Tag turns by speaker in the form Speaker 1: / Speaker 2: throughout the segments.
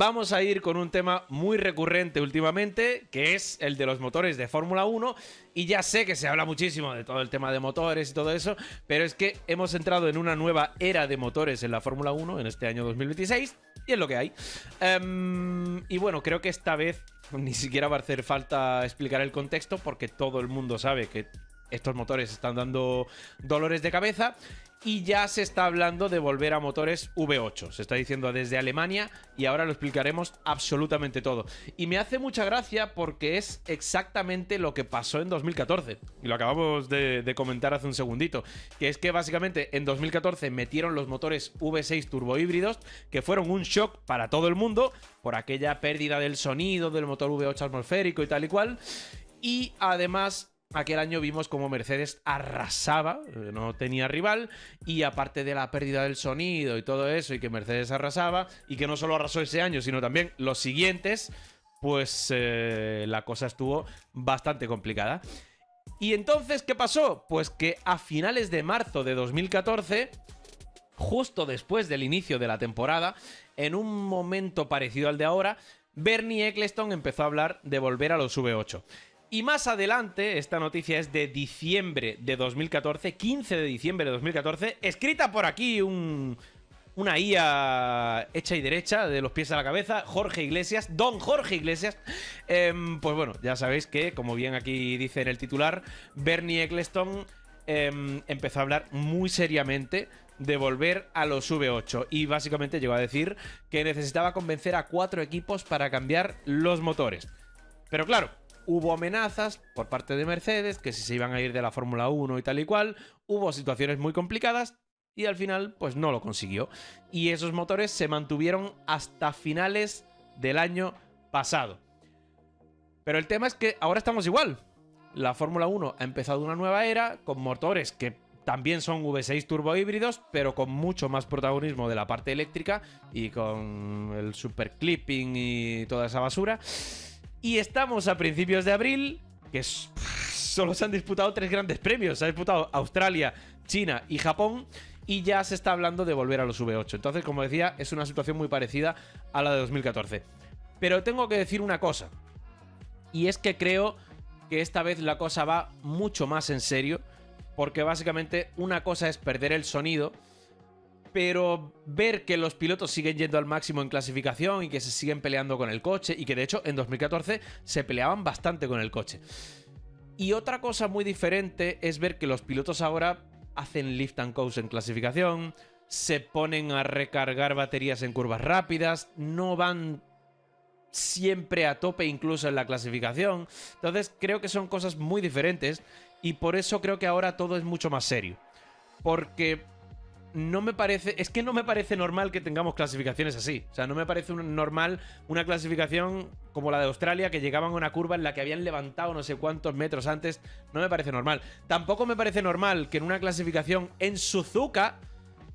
Speaker 1: Vamos a ir con un tema muy recurrente últimamente, que es el de los motores de Fórmula 1. Y ya sé que se habla muchísimo de todo el tema de motores y todo eso, pero es que hemos entrado en una nueva era de motores en la Fórmula 1 en este año 2026, y es lo que hay. Y bueno, creo que esta vez ni siquiera va a hacer falta explicar el contexto, porque todo el mundo sabe que estos motores están dando dolores de cabeza. Y ya se está hablando de volver a motores V8. Se está diciendo desde Alemania y ahora lo explicaremos absolutamente todo. Y me hace mucha gracia porque es exactamente lo que pasó en 2014. Y lo acabamos de comentar hace un segundito. Que es que básicamente en 2014 metieron los motores V6 turbohíbridos, que fueron un shock para todo el mundo por aquella pérdida del sonido del motor V8 atmosférico y tal y cual. Y además, aquel año vimos como Mercedes arrasaba, no tenía rival, y aparte de la pérdida del sonido y todo eso, y que Mercedes arrasaba, y que no solo arrasó ese año, sino también los siguientes, pues la cosa estuvo bastante complicada. Y entonces, ¿qué pasó? Pues que a finales de marzo de 2014, justo después del inicio de la temporada, en un momento parecido al de ahora, Bernie Ecclestone empezó a hablar de volver a los V8. Y más adelante, esta noticia es de diciembre de 2014, 15 de diciembre de 2014, escrita por aquí una IA hecha y derecha, de los pies a la cabeza, Jorge Iglesias, don Jorge Iglesias. Pues bueno, ya sabéis que, como bien aquí dice en el titular, Bernie Ecclestone empezó a hablar muy seriamente de volver a los V8 y básicamente llegó a decir que necesitaba convencer a 4 equipos para cambiar los motores. Pero claro, hubo amenazas por parte de Mercedes, que si se iban a ir de la Fórmula 1 y tal y cual, hubo situaciones muy complicadas y al final pues no lo consiguió. Y esos motores se mantuvieron hasta finales del año pasado. Pero el tema es que ahora estamos igual. La Fórmula 1 ha empezado una nueva era con motores que también son V6 turbohíbridos, pero con mucho más protagonismo de la parte eléctrica y con el super clipping y toda esa basura. Y estamos a principios de abril, que solo se han disputado 3 grandes premios. Se ha disputado Australia, China y Japón, y ya se está hablando de volver a los V8. Entonces, como decía, es una situación muy parecida a la de 2014. Pero tengo que decir una cosa, y es que creo que esta vez la cosa va mucho más en serio, porque básicamente una cosa es perder el sonido, pero ver que los pilotos siguen yendo al máximo en clasificación y que se siguen peleando con el coche, y que de hecho en 2014 se peleaban bastante con el coche. Y otra cosa muy diferente es ver que los pilotos ahora hacen lift and coast en clasificación, se ponen a recargar baterías en curvas rápidas, no van siempre a tope incluso en la clasificación. Entonces creo que son cosas muy diferentes y por eso creo que ahora todo es mucho más serio. Porque no me parece normal que tengamos clasificaciones así. O sea, no me parece normal una clasificación como la de Australia, que llegaban a una curva en la que habían levantado no sé cuántos metros antes. No me parece normal. Tampoco me parece normal que en una clasificación en Suzuka,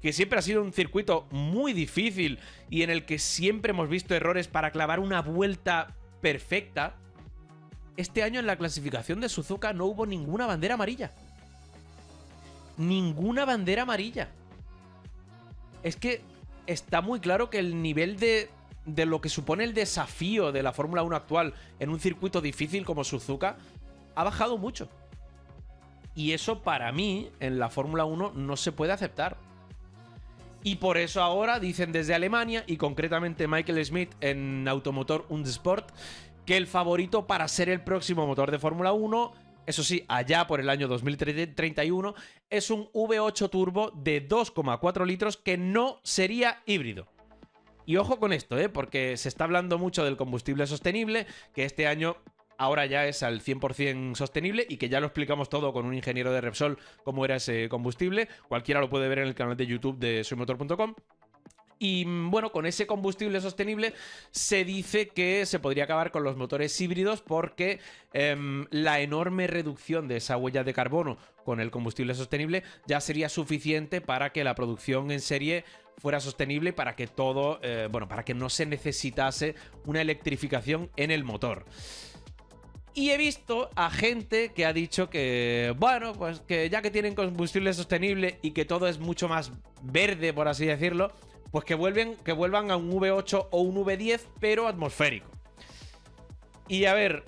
Speaker 1: que siempre ha sido un circuito muy difícil y en el que siempre hemos visto errores para clavar una vuelta perfecta, este año en la clasificación de Suzuka no hubo ninguna bandera amarilla. Ninguna bandera amarilla. Es que está muy claro que el nivel de lo que supone el desafío de la Fórmula 1 actual en un circuito difícil como Suzuka ha bajado mucho. Y eso para mí en la Fórmula 1 no se puede aceptar. Y por eso ahora dicen desde Alemania, y concretamente Michael Schmidt en Automotor und Sport, que el favorito para ser el próximo motor de Fórmula 1, eso sí, allá por el año 2031, es un V8 turbo de 2,4 litros que no sería híbrido. Y ojo con esto, porque se está hablando mucho del combustible sostenible, que este año ahora ya es al 100% sostenible y que ya lo explicamos todo con un ingeniero de Repsol cómo era ese combustible. Cualquiera lo puede ver en el canal de YouTube de soymotor.com. Y bueno, con ese combustible sostenible se dice que se podría acabar con los motores híbridos porque la enorme reducción de esa huella de carbono con el combustible sostenible ya sería suficiente para que la producción en serie fuera sostenible, para que todo, para que no se necesitase una electrificación en el motor. Y he visto a gente que ha dicho que, bueno, pues que ya que tienen combustible sostenible y que todo es mucho más verde, por así decirlo, pues que vuelvan a un V8 o un V10, pero atmosférico. Y a ver,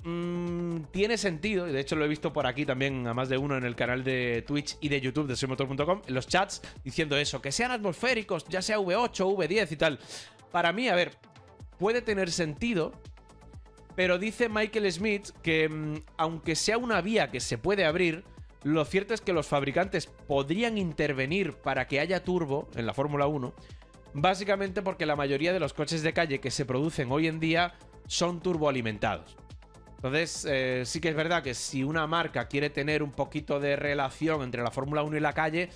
Speaker 1: tiene sentido, y de hecho lo he visto por aquí también a más de uno en el canal de Twitch y de YouTube de soymotor.com, en los chats, diciendo eso, que sean atmosféricos, ya sea V8 o V10 y tal. Para mí, a ver, puede tener sentido, pero dice Michael Smith que aunque sea una vía que se puede abrir, lo cierto es que los fabricantes podrían intervenir para que haya turbo en la Fórmula 1, básicamente porque la mayoría de los coches de calle que se producen hoy en día son turboalimentados. Entonces, sí que es verdad que si una marca quiere tener un poquito de relación entre la Fórmula 1 y la calle,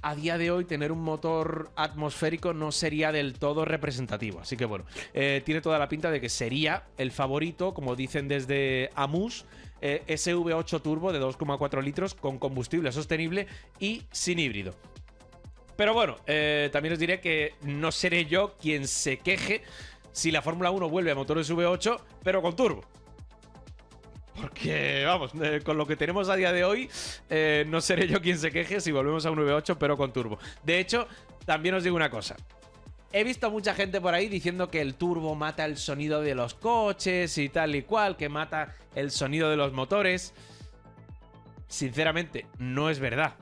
Speaker 1: a día de hoy tener un motor atmosférico no sería del todo representativo. Así que bueno, tiene toda la pinta de que sería el favorito, como dicen desde Amus, ese V8 turbo de 2,4 litros con combustible sostenible y sin híbrido. Pero bueno, también os diré que no seré yo quien se queje si la Fórmula 1 vuelve a motores V8, pero con turbo. Porque, vamos, con lo que tenemos a día de hoy, no seré yo quien se queje si volvemos a un V8, pero con turbo. De hecho, también os digo una cosa. He visto a mucha gente por ahí diciendo que el turbo mata el sonido de los coches y tal y cual, que mata el sonido de los motores. Sinceramente, no es verdad.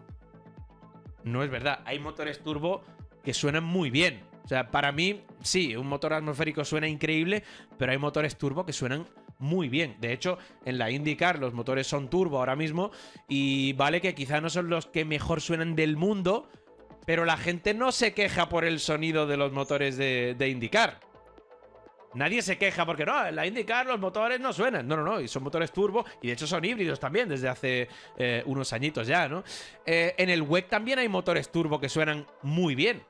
Speaker 1: No es verdad. Hay motores turbo que suenan muy bien. O sea, para mí, sí, un motor atmosférico suena increíble, pero hay motores turbo que suenan muy bien. De hecho, en la IndyCar los motores son turbo ahora mismo y vale que quizá no son los que mejor suenan del mundo, pero la gente no se queja por el sonido de los motores de IndyCar. Nadie se queja porque no, en la IndyCar los motores no suenan. No, y son motores turbo y de hecho son híbridos también desde hace unos añitos ya, ¿no? En el WEC también hay motores turbo que suenan muy bien.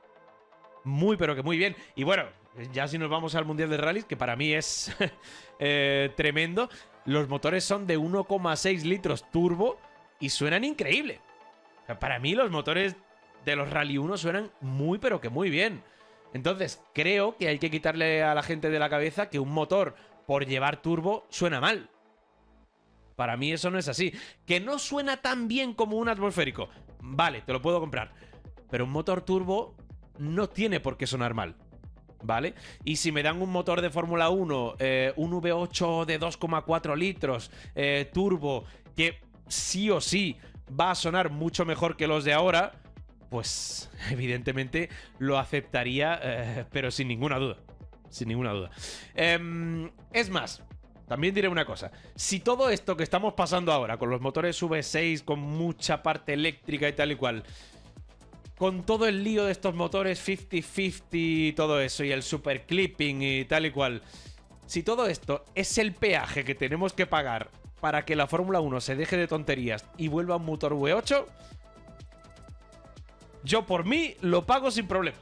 Speaker 1: Muy, pero que muy bien. Y bueno, ya si nos vamos al Mundial de Rallys, que para mí es tremendo, los motores son de 1,6 litros turbo y suenan increíble. O sea, para mí los motores de los Rally 1 suenan muy, pero que muy bien. Entonces, creo que hay que quitarle a la gente de la cabeza que un motor, por llevar turbo, suena mal. Para mí eso no es así. Que no suena tan bien como un atmosférico. Vale, te lo puedo comprar. Pero un motor turbo no tiene por qué sonar mal, ¿vale? Y si me dan un motor de Fórmula 1, un V8 de 2,4 litros, turbo, que sí o sí va a sonar mucho mejor que los de ahora, pues evidentemente lo aceptaría, pero sin ninguna duda. Sin ninguna duda. Es más, también diré una cosa. Si todo esto que estamos pasando ahora, con los motores V6, con mucha parte eléctrica y tal y cual, con todo el lío de estos motores 50-50 y todo eso, y el super clipping y tal y cual, si todo esto es el peaje que tenemos que pagar para que la Fórmula 1 se deje de tonterías y vuelva a un motor V8, yo por mí lo pago sin problemas.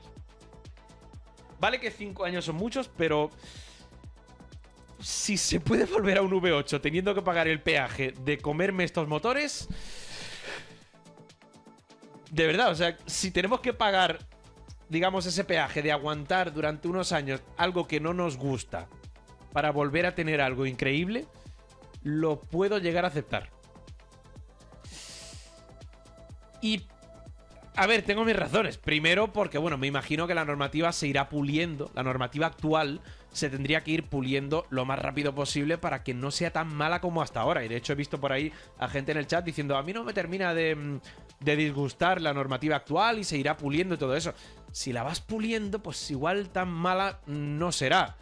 Speaker 1: Vale que 5 años son muchos, pero si se puede volver a un V8 teniendo que pagar el peaje de comerme estos motores, de verdad, o sea, si tenemos que pagar, digamos, ese peaje de aguantar durante unos años algo que no nos gusta para volver a tener algo increíble, lo puedo llegar a aceptar. Y, a ver, tengo mis razones. Primero porque, bueno, me imagino que la normativa se irá puliendo. La normativa actual se tendría que ir puliendo lo más rápido posible para que no sea tan mala como hasta ahora. Y de hecho he visto por ahí a gente en el chat diciendo: a mí no me termina de disgustar la normativa actual y se irá puliendo y todo eso. Si la vas puliendo, pues igual tan mala no será.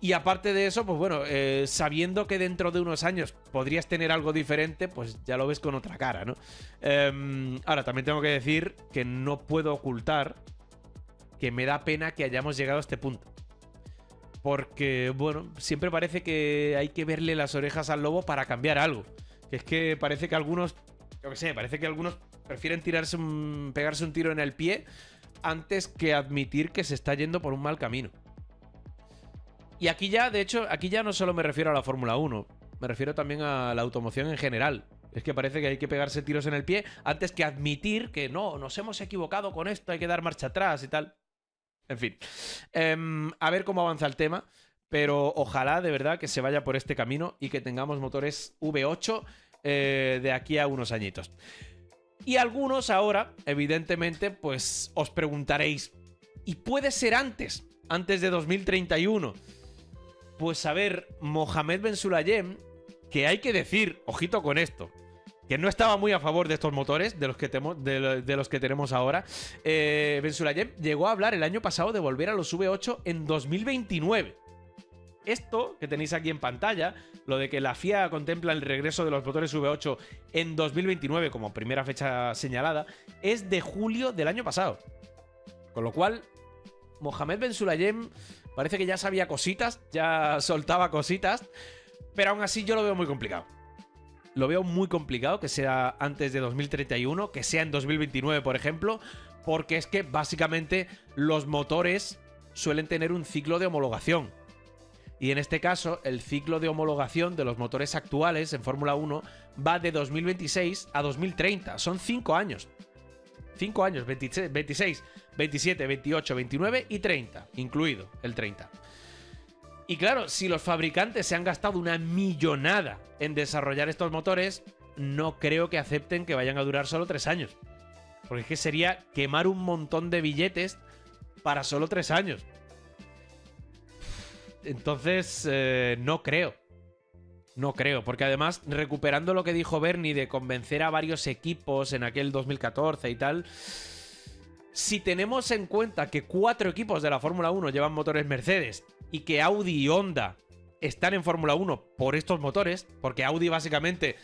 Speaker 1: Y aparte de eso, pues bueno, sabiendo que dentro de unos años podrías tener algo diferente, pues ya lo ves con otra cara, ¿no? Ahora, también tengo que decir que no puedo ocultar que me da pena que hayamos llegado a este punto. Porque, bueno, siempre parece que hay que verle las orejas al lobo para cambiar algo. Que es que parece que algunos, yo qué sé, parece que algunos prefieren pegarse un tiro en el pie antes que admitir que se está yendo por un mal camino. Y aquí ya, de hecho, aquí ya no solo me refiero a la Fórmula 1, me refiero también a la automoción en general. Es que parece que hay que pegarse tiros en el pie antes que admitir que no, nos hemos equivocado con esto, hay que dar marcha atrás y tal. En fin, a ver cómo avanza el tema, pero ojalá de verdad que se vaya por este camino y que tengamos motores V8 de aquí a unos añitos. Y algunos ahora, evidentemente, pues os preguntaréis: Y puede ser antes de 2031. Pues a ver, Mohamed Ben Sulayem, que hay que decir, ojito con esto, que no estaba muy a favor de estos motores, de los que tenemos ahora. Ben Sulayem llegó a hablar el año pasado de volver a los V8 en 2029. Esto que tenéis aquí en pantalla, lo de que la FIA contempla el regreso de los motores V8 en 2029 como primera fecha señalada, es de julio del año pasado. Con lo cual, Mohamed Ben Sulayem parece que ya sabía cositas, ya soltaba cositas, pero aún así yo lo veo muy complicado. Lo veo muy complicado que sea antes de 2031, que sea en 2029, por ejemplo, porque es que básicamente los motores suelen tener un ciclo de homologación. Y en este caso, el ciclo de homologación de los motores actuales en Fórmula 1 va de 2026 a 2030. Son 5 años. 5 años, 26, 27, 28, 29 y 30, incluido el 30. Y claro, si los fabricantes se han gastado una millonada en desarrollar estos motores, no creo que acepten que vayan a durar solo 3 años. Porque es que sería quemar un montón de billetes para solo 3 años. Entonces, no creo. No creo, porque además, recuperando lo que dijo Bernie de convencer a varios equipos en aquel 2014 y tal, si tenemos en cuenta que 4 equipos de la Fórmula 1 llevan motores Mercedes y que Audi y Honda están en Fórmula 1 por estos motores, porque Audi básicamente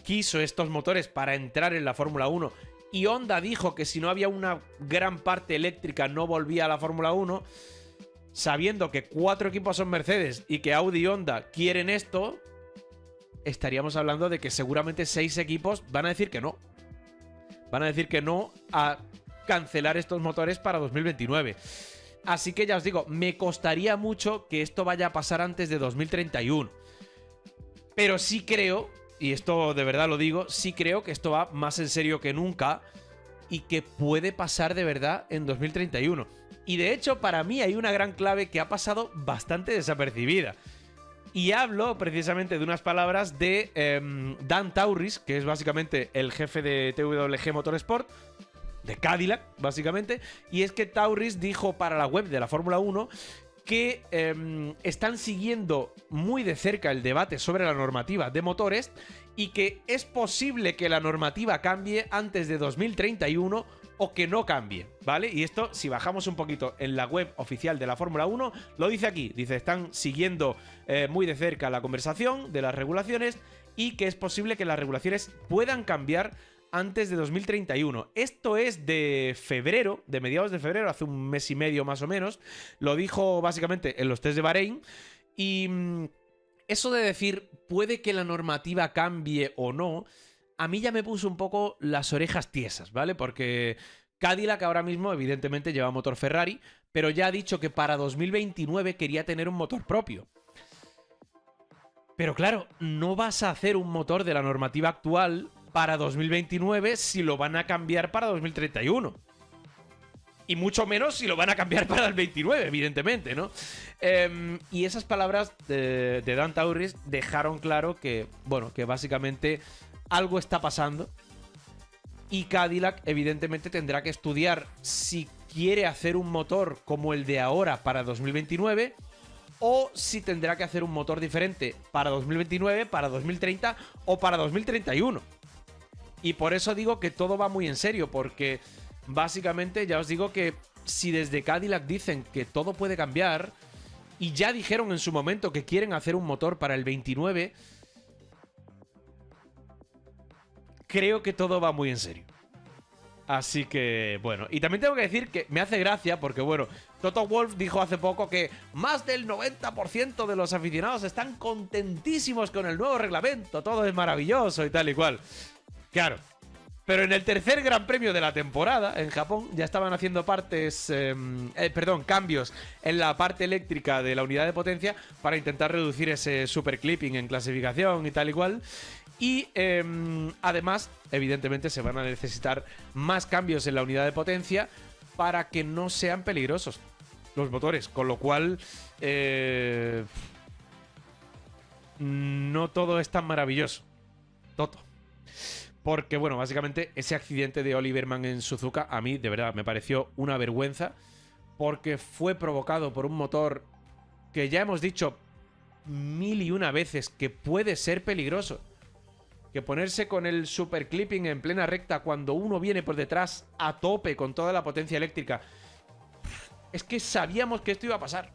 Speaker 1: quiso estos motores para entrar en la Fórmula 1 y Honda dijo que si no había una gran parte eléctrica no volvía a la Fórmula 1, sabiendo que 4 equipos son Mercedes y que Audi y Honda quieren esto, estaríamos hablando de que seguramente 6 equipos van a decir que no. Van a decir que no a cancelar estos motores para 2029. Así que ya os digo, me costaría mucho que esto vaya a pasar antes de 2031. Pero sí creo, y esto de verdad lo digo, sí creo que esto va más en serio que nunca y que puede pasar de verdad en 2031. Y de hecho, para mí hay una gran clave que ha pasado bastante desapercibida. Y hablo precisamente de unas palabras de Dan Tauris, que es básicamente el jefe de TWG Motorsport, de Cadillac, básicamente. Y es que Tauris dijo para la web de la Fórmula 1 que están siguiendo muy de cerca el debate sobre la normativa de motores y que es posible que la normativa cambie antes de 2031 o que no cambie, ¿vale? Y esto, si bajamos un poquito en la web oficial de la Fórmula 1, lo dice aquí. Dice, están siguiendo muy de cerca la conversación de las regulaciones y que es posible que las regulaciones puedan cambiar antes de 2031. Esto es de febrero, de mediados de febrero, hace un mes y medio más o menos. Lo dijo básicamente en los test de Bahrein. Y eso de decir, puede que la normativa cambie o no, a mí ya me puso un poco las orejas tiesas, ¿vale? Porque Cadillac ahora mismo evidentemente lleva motor Ferrari, pero ya ha dicho que para 2029 quería tener un motor propio. Pero claro, no vas a hacer un motor de la normativa actual para 2029 si lo van a cambiar para 2031. Y mucho menos si lo van a cambiar para el 29, evidentemente, ¿no? Y esas palabras de Dan Tauris dejaron claro que, bueno, que básicamente algo está pasando y Cadillac evidentemente tendrá que estudiar si quiere hacer un motor como el de ahora para 2029 o si tendrá que hacer un motor diferente para 2029, para 2030 o para 2031. Y por eso digo que todo va muy en serio, porque básicamente ya os digo que si desde Cadillac dicen que todo puede cambiar y ya dijeron en su momento que quieren hacer un motor para el 29, creo que todo va muy en serio. Así que, bueno, y también tengo que decir que me hace gracia porque, bueno, Toto Wolff dijo hace poco que más del 90% de los aficionados están contentísimos con el nuevo reglamento, todo es maravilloso y tal y cual. Claro, pero en el tercer Gran Premio de la temporada, en Japón, ya estaban haciendo cambios en la parte eléctrica de la unidad de potencia para intentar reducir ese superclipping en clasificación y tal y cual. Y además, evidentemente, se van a necesitar más cambios en la unidad de potencia para que no sean peligrosos los motores. Con lo cual, no todo es tan maravilloso. Toto. Porque, bueno, básicamente ese accidente de Oliverman en Suzuka a mí, de verdad, me pareció una vergüenza. porque fue provocado por un motor que ya hemos dicho 1001 veces que puede ser peligroso. Que ponerse con el super clipping en plena recta cuando uno viene por detrás a tope con toda la potencia eléctrica. Es que sabíamos que esto iba a pasar.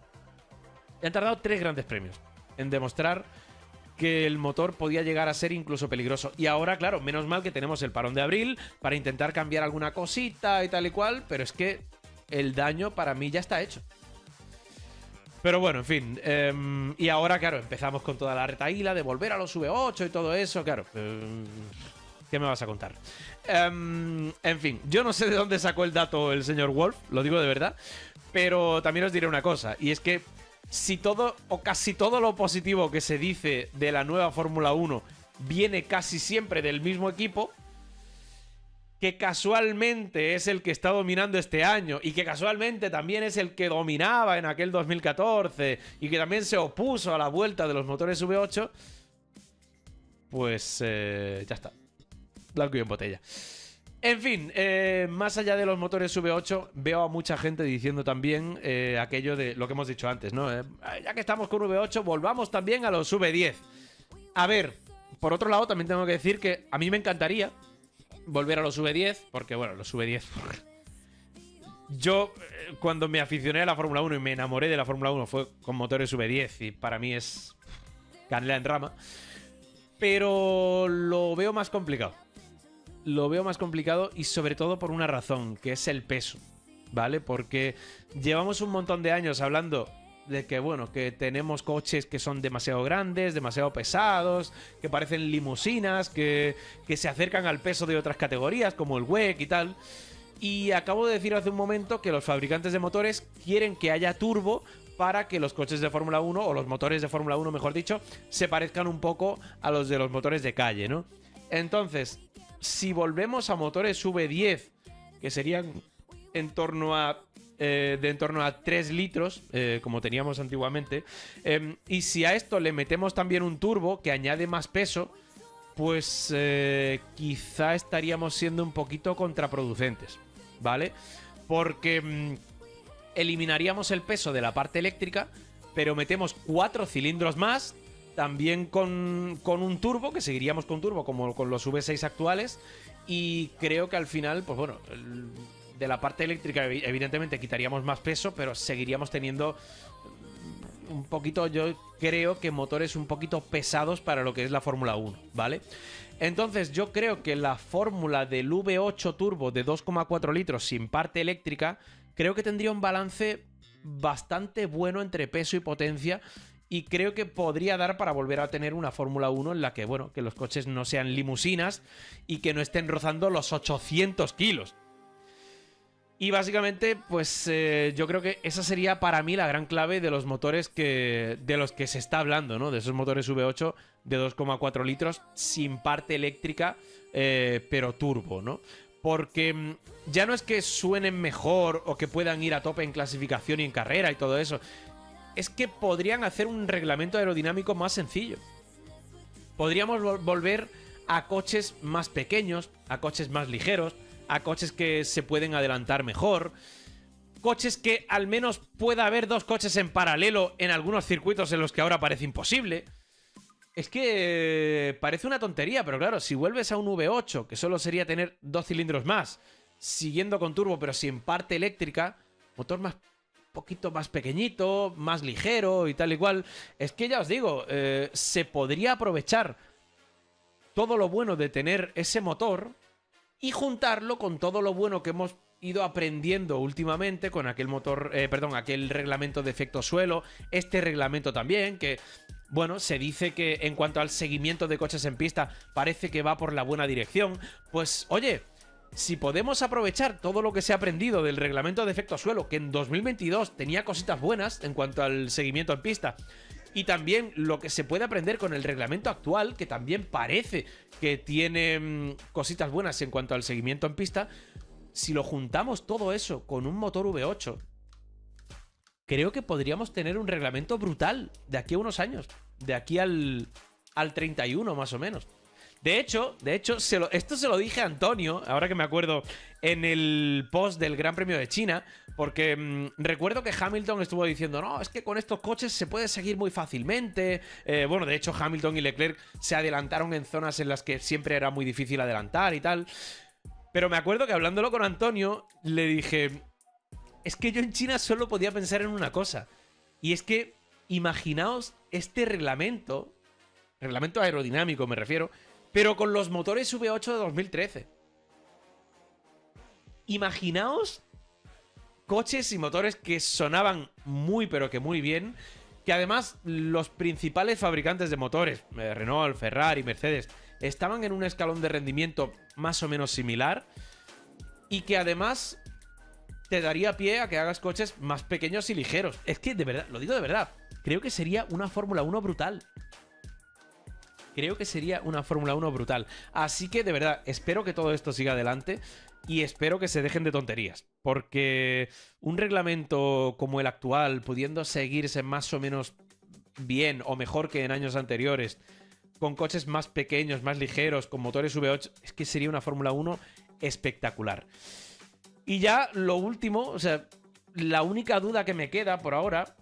Speaker 1: Y han tardado 3 grandes premios en demostrar que el motor podía llegar a ser incluso peligroso. Y ahora, claro, menos mal que tenemos el parón de abril para intentar cambiar alguna cosita y tal y cual, pero es que el daño para mí ya está hecho. Pero bueno, en fin. Y ahora, claro, empezamos con toda la retaíla de volver a los V8 y todo eso, claro. ¿Qué me vas a contar? En fin, yo no sé de dónde sacó el dato el señor Wolf, lo digo de verdad, pero también os diré una cosa, y es que si todo o casi todo lo positivo que se dice de la nueva Fórmula 1 viene casi siempre del mismo equipo, que casualmente es el que está dominando este año y que casualmente también es el que dominaba en aquel 2014 y que también se opuso a la vuelta de los motores V8, pues ya está. Blanco y en botella. En fin, más allá de los motores V8, veo a mucha gente diciendo también aquello de lo que hemos dicho antes, ¿no? Ya que estamos con V8, volvamos también a los V10. A ver, por otro lado, también tengo que decir que a mí me encantaría volver a los V10, porque bueno, los V10... Yo, cuando me aficioné a la Fórmula 1 y me enamoré de la Fórmula 1 fue con motores V10 y para mí es canela en rama. Pero lo veo más complicado. Lo veo más complicado y sobre todo por una razón, que es el peso, ¿vale? Porque llevamos un montón de años hablando de que, bueno, que tenemos coches que son demasiado grandes, demasiado pesados, que parecen limusinas, que se acercan al peso de otras categorías, como el WEC y tal. Y acabo de decir hace un momento que los fabricantes de motores quieren que haya turbo para que los coches de Fórmula 1, o los motores de Fórmula 1, mejor dicho, se parezcan un poco a los de los motores de calle, ¿no? Entonces, si volvemos a motores V10, que serían en torno a 3 litros, como teníamos antiguamente, y si a esto le metemos también un turbo que añade más peso, pues quizá estaríamos siendo un poquito contraproducentes, ¿vale? Porque eliminaríamos el peso de la parte eléctrica, pero metemos 4 cilindros más, también con un turbo, que seguiríamos con turbo como con los V6 actuales, y creo que al final, pues bueno, de la parte eléctrica evidentemente quitaríamos más peso, pero seguiríamos teniendo un poquito, yo creo que motores un poquito pesados para lo que es la Fórmula 1, ¿vale? Entonces yo creo que la fórmula del V8 turbo de 2,4 litros sin parte eléctrica, creo que tendría un balance bastante bueno entre peso y potencia, y creo que podría dar para volver a tener una Fórmula 1 en la que, bueno, que los coches no sean limusinas y que no estén rozando los 800 kilos. Y básicamente, pues yo creo que esa sería para mí la gran clave de los motores de los que se está hablando, ¿no? De esos motores V8 de 2,4 litros sin parte eléctrica, pero turbo, ¿no? Porque ya no es que suenen mejor o que puedan ir a tope en clasificación y en carrera y todo eso. Es que podrían hacer un reglamento aerodinámico más sencillo. Podríamos volver a coches más pequeños, a coches más ligeros, a coches que se pueden adelantar mejor, coches que al menos pueda haber 2 coches en paralelo en algunos circuitos en los que ahora parece imposible. Es que parece una tontería, pero claro, si vuelves a un V8, que solo sería tener 2 cilindros más, siguiendo con turbo pero sin parte eléctrica, motor más poquito más pequeñito, más ligero y tal y cual, es que ya os digo, se podría aprovechar todo lo bueno de tener ese motor y juntarlo con todo lo bueno que hemos ido aprendiendo últimamente con aquel motor, aquel reglamento de efecto suelo, este reglamento también, que, bueno, se dice que en cuanto al seguimiento de coches en pista parece que va por la buena dirección. Pues, oye, si podemos aprovechar todo lo que se ha aprendido del reglamento de efecto suelo, que en 2022 tenía cositas buenas en cuanto al seguimiento en pista, y también lo que se puede aprender con el reglamento actual, que también parece que tiene cositas buenas en cuanto al seguimiento en pista, si lo juntamos todo eso con un motor V8, creo que podríamos tener un reglamento brutal de aquí a unos años, de aquí al 31 más o menos. De hecho, esto se lo dije a Antonio, ahora que me acuerdo, en el post del Gran Premio de China, porque recuerdo que Hamilton estuvo diciendo, no, es que con estos coches se puede seguir muy fácilmente. Bueno, de hecho, Hamilton y Leclerc se adelantaron en zonas en las que siempre era muy difícil adelantar y tal. Pero me acuerdo que hablándolo con Antonio, le dije, es que yo en China solo podía pensar en una cosa. Y es que, imaginaos este reglamento aerodinámico me refiero, pero con los motores V8 de 2013. Imaginaos coches y motores que sonaban muy pero que muy bien, que además los principales fabricantes de motores, Renault, Ferrari, Mercedes, estaban en un escalón de rendimiento más o menos similar y que además te daría pie a que hagas coches más pequeños y ligeros. Es que de verdad, lo digo de verdad, creo que sería una Fórmula 1 brutal. Creo que sería una Fórmula 1 brutal. Así que de verdad, espero que todo esto siga adelante y espero que se dejen de tonterías. Porque un reglamento como el actual, pudiendo seguirse más o menos bien o mejor que en años anteriores, con coches más pequeños, más ligeros, con motores V8, es que sería una Fórmula 1 espectacular. Y ya lo último, o sea, la única duda que me queda por ahora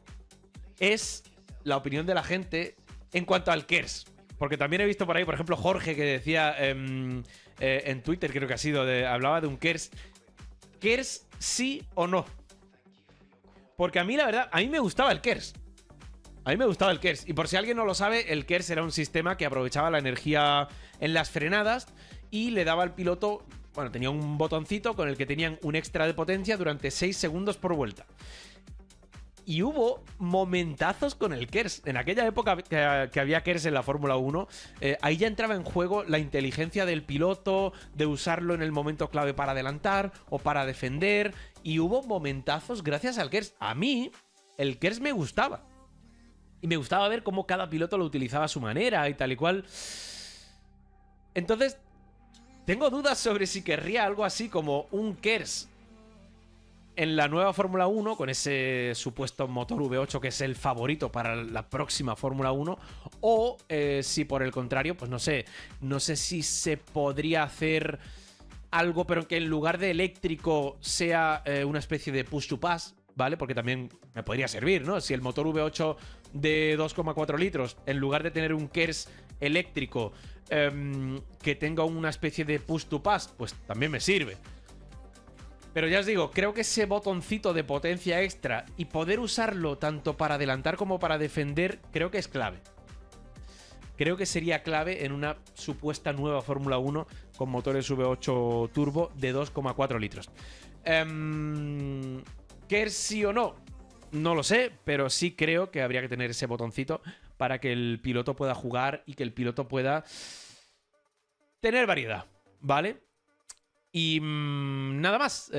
Speaker 1: es la opinión de la gente en cuanto al KERS. Porque también he visto por ahí, por ejemplo, Jorge que decía en Twitter, creo que ha sido, hablaba de un KERS. ¿KERS sí o no? Porque a mí, la verdad, a mí me gustaba el KERS. A mí me gustaba el KERS. Y por si alguien no lo sabe, el KERS era un sistema que aprovechaba la energía en las frenadas y le daba al piloto... Bueno, tenía un botoncito con el que tenían un extra de potencia durante 6 segundos por vuelta. Y hubo momentazos con el KERS. En aquella época que había KERS en la Fórmula 1, ahí ya entraba en juego la inteligencia del piloto, de usarlo en el momento clave para adelantar o para defender. Y hubo momentazos gracias al KERS. A mí, el KERS me gustaba. Y me gustaba ver cómo cada piloto lo utilizaba a su manera y tal y cual. Entonces, tengo dudas sobre si querría algo así como un KERS en la nueva Fórmula 1, con ese supuesto motor V8 que es el favorito para la próxima Fórmula 1, o si por el contrario, pues no sé si se podría hacer algo, pero que en lugar de eléctrico sea una especie de push to pass, ¿vale? Porque también me podría servir, ¿no? Si el motor V8 de 2,4 litros, en lugar de tener un KERS eléctrico que tenga una especie de push to pass, pues también me sirve. Pero ya os digo, creo que ese botoncito de potencia extra y poder usarlo tanto para adelantar como para defender, creo que es clave. Creo que sería clave en una supuesta nueva Fórmula 1 con motores V8 turbo de 2,4 litros. ¿KERS sí o no? No lo sé, pero sí creo que habría que tener ese botoncito para que el piloto pueda jugar y que el piloto pueda tener variedad, ¿vale? Y nada más,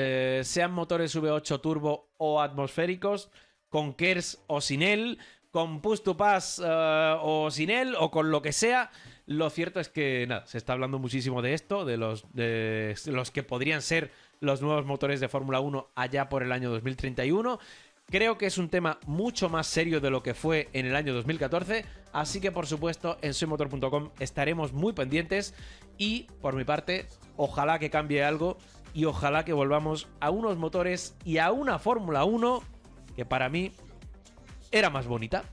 Speaker 1: sean motores V8 turbo o atmosféricos, con KERS o sin él, con push to pass o sin él, o con lo que sea. Lo cierto es que nada, se está hablando muchísimo de esto, de los que podrían ser los nuevos motores de Fórmula 1 allá por el año 2031. Creo que es un tema mucho más serio de lo que fue en el año 2014, así que por supuesto en soymotor.com estaremos muy pendientes y por mi parte, ojalá que cambie algo y ojalá que volvamos a unos motores y a una Fórmula 1 que para mí era más bonita.